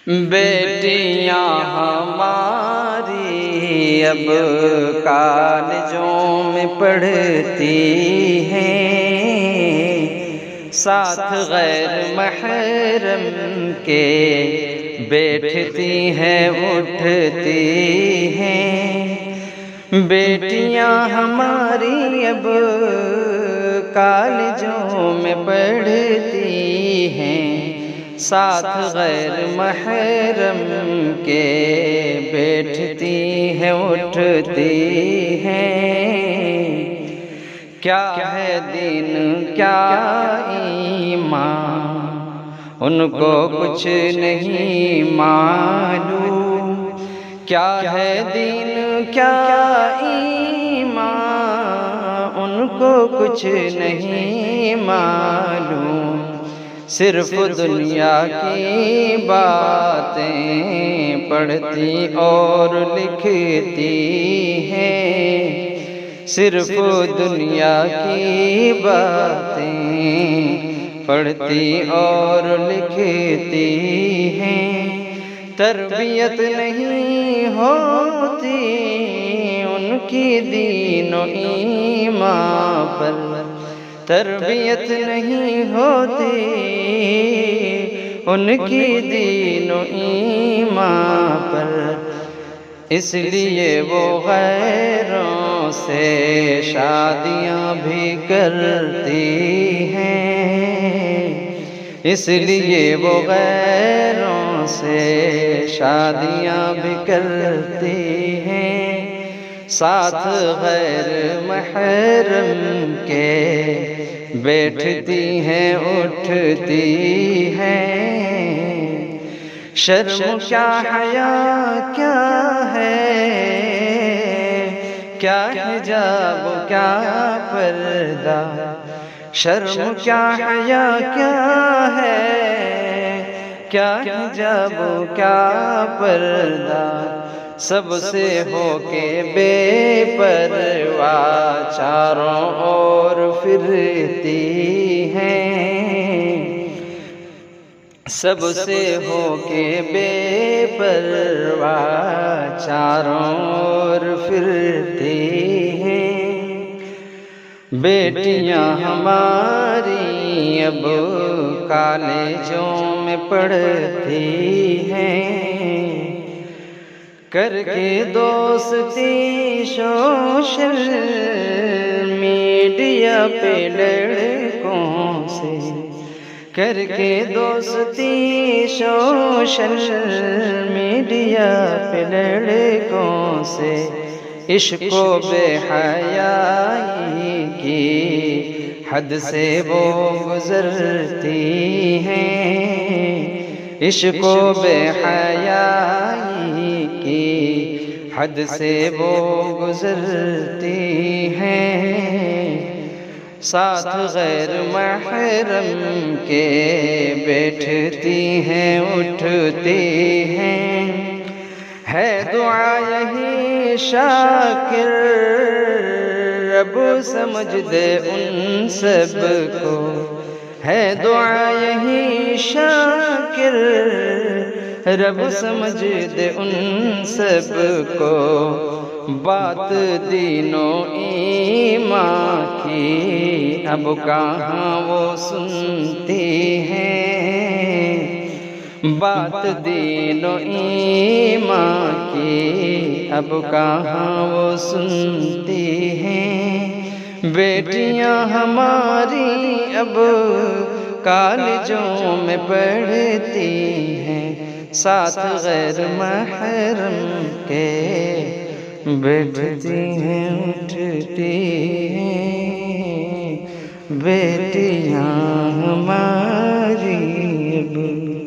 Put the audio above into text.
بیٹیاں ہماری اب کالجوں میں پڑھتی ہیں، ساتھ غیر محرم کے بیٹھتی ہیں اٹھتی ہیں۔ بیٹیاں ہماری اب کالجوں میں پڑھتی ہیں، ساتھ غیر محرم کے بیٹھتی ہیں اٹھتی ہیں۔ کیا ہے دین کیا ایمان ان کو کچھ نہیں معلوم، کیا ہے دین کیا ایمان ان کو کچھ نہیں معلوم، صرف دنیا کی باتیں پڑھتی اور لکھتی ہیں، صرف دنیا کی باتیں پڑھتی اور لکھتی ہیں۔ تربیت نہیں ہوتی ان کی دین و ایمان پر، تربیت نہیں ہوتی ان کی دین و ایمان پر، اس لیے وہ غیروں سے شادیاں بھی کرتی ہیں، اس لیے وہ غیروں سے شادیاں بھی کرتی ہیں، ساتھ غیر محرم کے بیٹھتی ہیں اٹھتی ہیں۔ شرم کیا حیا کیا ہے، کیا حجاب کیا پردہ، شرم کیا حیا کیا ہے، کیا حجاب کیا پردہ، سب سے ہو کے بے پرواہ چاروں اور پھرتی ہیں، سب سے ہو کے بے پرواہ چاروں اور پھرتی ہیں۔ بیٹیاں ہماری اب کالجوں میں پڑھتی ہیں، کر کے دوستی سوشل میڈیا پہ لڑکوں سے، کر کے دوستی سوشل میڈیا پہ لڑکوں سے، عشق و بے حیائی کی حد سے وہ گزرتی ہیں، عشق و بے حیائی کی حد سے وہ گزرتی ہیں، ساتھ غیر محرم کے بیٹھتی ہیں اٹھتی ہیں۔ ہے دعا یہی شاکر رب سمجھ دے ان سب کو، ہے دعا یہی شاکر رب سمجھ دے ان سب کو، بات دین و ایمان کی اب کہاں وہ سنتی ہیں، بات دین و ایمان کی اب کہاں وہ سنتی ہیں۔ بیٹیاں ہماری اب کالجوں میں پڑھتی ہیں، ساتھ غیر محرم کے بیٹھتی ہیں اٹھتی